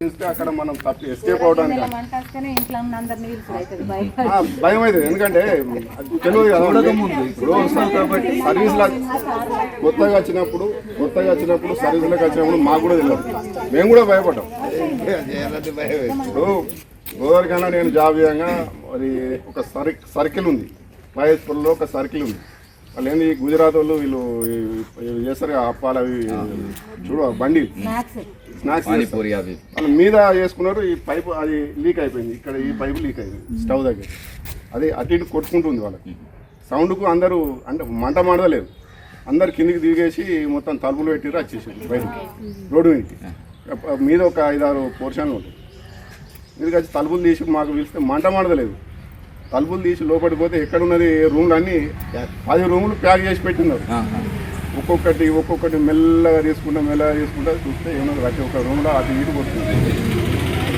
అక్కడ మనం తప్పి ఎస్కేప్ అవడానికి భయం అవుతుంది. ఎందుకంటే తెలియదు కదా సర్వీస్లో కొత్తగా వచ్చినప్పుడు సర్వీస్లోకి వచ్చినప్పుడు మాకు కూడా తెలియదు, మేము కూడా భయపడ్డాం. ఇప్పుడు గోదావరి కన్నా నేను జాబ్ చేయగా అది ఒక సర్కిల్ ఉంది, వైఎస్పూర్లో ఒక సర్కిల్ ఉంది. వాళ్ళు ఏంది గుజరాత్ వాళ్ళు వీళ్ళు చేస్తారు అప్పాలు అవి చూడ బండి స్నాక్స్ వాళ్ళు మీద చేసుకున్నారు. ఈ పైపు అది లీక్ అయిపోయింది, ఇక్కడ ఈ పైపు లీక్ అయిపోయింది స్టవ్ దగ్గర. అది అటు ఇటు కొట్టుకుంటుంది వాళ్ళకి సౌండ్కు. అందరూ అంటే మంట మండలేదు, అందరు కిందికి దిగేసి మొత్తం తలుపులు పెట్టిరు, వచ్చేసారు బయటకి రోడ్డు మీదకి. మీద ఒక 5-6 పోర్షన్లు ఉంటాయి. మీదకి వచ్చి తలుపులు తీసి మాకు పిలిస్తే మంట మండలేదు. తలుపులు తీసి లోపలికి పోతే ఎక్కడున్నది రూమ్లు అన్నీ 10 రూములు ప్యాక్ చేసి పెట్టినారు. ఒక్కొక్కటి మెల్లగా తీసుకుంటా చూస్తే ఏమన్నా ప్రతి ఒక్క రూమ్లో అటు ఇటు కొడుతుంది.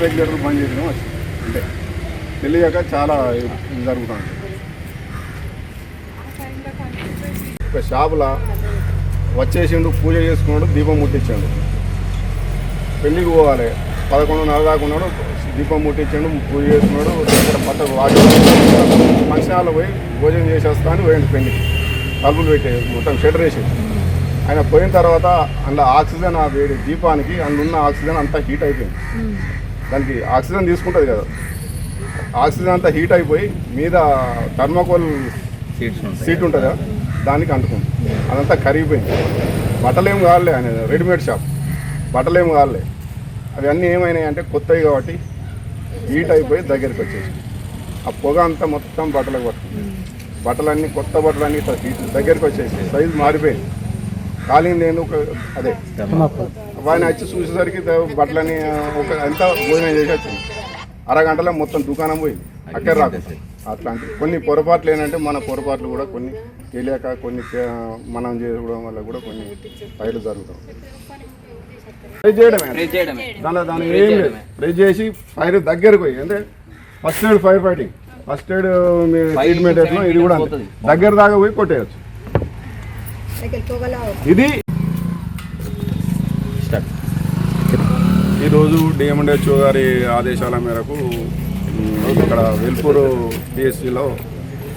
రెగ్యులేటర్ బంద్ చేయడం వచ్చింది. అంటే తెలియక చాలా జరుగుతుంది. ఒక షాపులో వచ్చేసిండు, పూజ చేసుకున్నాడు, దీపం ముట్టించాడు. పెళ్ళికి పోవాలి 11:30 దాకా ఉన్నాడు, దీపం ముట్టించాడు, పూజ చేసుకున్నాడు. ఇక్కడ పట్ట వాటి ఫంక్షన్ హాల్లో పోయి భోజనం చేసి వస్తా అని పోయింది పెళ్ళికి. తలుపులు పెట్టేది మొత్తం షెటర్ వేసేది. ఆయన పోయిన తర్వాత అందులో ఆక్సిజన్, ఆ వేడి దీపానికి అందులో ఉన్న ఆక్సిజన్ అంతా హీట్ అయిపోయింది. దానికి ఆక్సిజన్ తీసుకుంటుంది కదా, ఆక్సిజన్ అంతా హీట్ అయిపోయి మీద థర్మాకోల్ సీట్ ఉంటుంది కదా, దానికి అంటుకుంది. అదంతా కరిగిపోయింది. బట్టలేం కావాలి అనేది రెడీమేడ్ షాప్, బట్టలేం కావాలి. అవన్నీ ఏమైనాయి అంటే కొత్తవి కాబట్టి హీట్ అయిపోయి దగ్గరికి వచ్చేసి ఆ పొగ అంతా మొత్తం బట్టలకు పట్టుకుంది. బట్టలన్నీ కొత్త బట్టలన్నీ దగ్గరికి వచ్చేసి సైజు మారిపోయింది. కాలింది నేను అదే ఆయన వచ్చి చూసేసరికి బట్టలని ఎంత భోజనం చేసి వచ్చింది. అరగంటలో మొత్తం దుకాణం పోయింది, అక్కడ రాదు. అట్లాంటి కొన్ని పొరపాట్లు ఏంటంటే మన పొరపాట్లు కూడా కొన్ని తెలియక కొన్ని మనం చేసుకోవడం వల్ల కూడా కొన్ని ఫైర్లు జరుగుతాం. దాని ఏం లేదు, ప్రెస్ చేసి ఫైర్ దగ్గరకు పోయి అంటే first aid fire fighting, first aid treatment ఎట్లా ఇది కూడా దగ్గర దాకా పోయి కొట్టేయచ్చు. ఇది ఈరోజు డిఎండ్హెచ్ఓ గారి ఆదేశాల మేరకు ఇక్కడ వెల్పూరు పిఎస్సిలో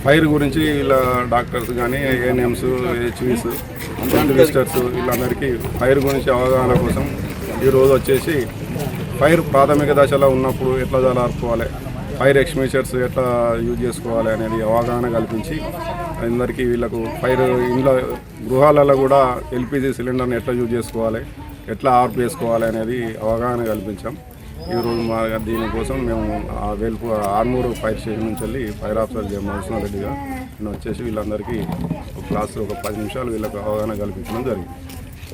ఫైర్ గురించి ఇలా డాక్టర్స్ కానీ ఏఎన్ఎంస్, హెచ్వీస్, విజిటర్స్ వీళ్ళందరికీ ఫైర్ గురించి అవగాహన కోసం ఈరోజు వచ్చేసి ఫైర్ ప్రాథమిక దశలో ఉన్నప్పుడు ఎట్లా జరుపుకోవాలి, ఫైర్ ఎక్స్టింగ్విషర్స్ ఎట్లా యూజ్ చేసుకోవాలి అనేది అవగాహన కల్పించి అందరికీ వీళ్ళకు ఫైర్ ఇంట్లో గృహాలలో కూడా ఎల్పిజి సిలిండర్ని ఎట్లా యూజ్ చేసుకోవాలి, ఎట్లా ఆర్ప్ చేసుకోవాలి అనేది అవగాహన కల్పించాం. ఈరోజు మా దీనికోసం మేము ఆర్మూరు ఫైర్ స్టేషన్ నుంచి వెళ్ళి ఫైర్ ఆఫీసర్ జయమోహన్ రెడ్డిగా నేను వచ్చేసి వీళ్ళందరికీ ఒక క్లాస్ ఒక 10 నిమిషాలు వీళ్ళకు అవగాహన కల్పించడం జరిగింది.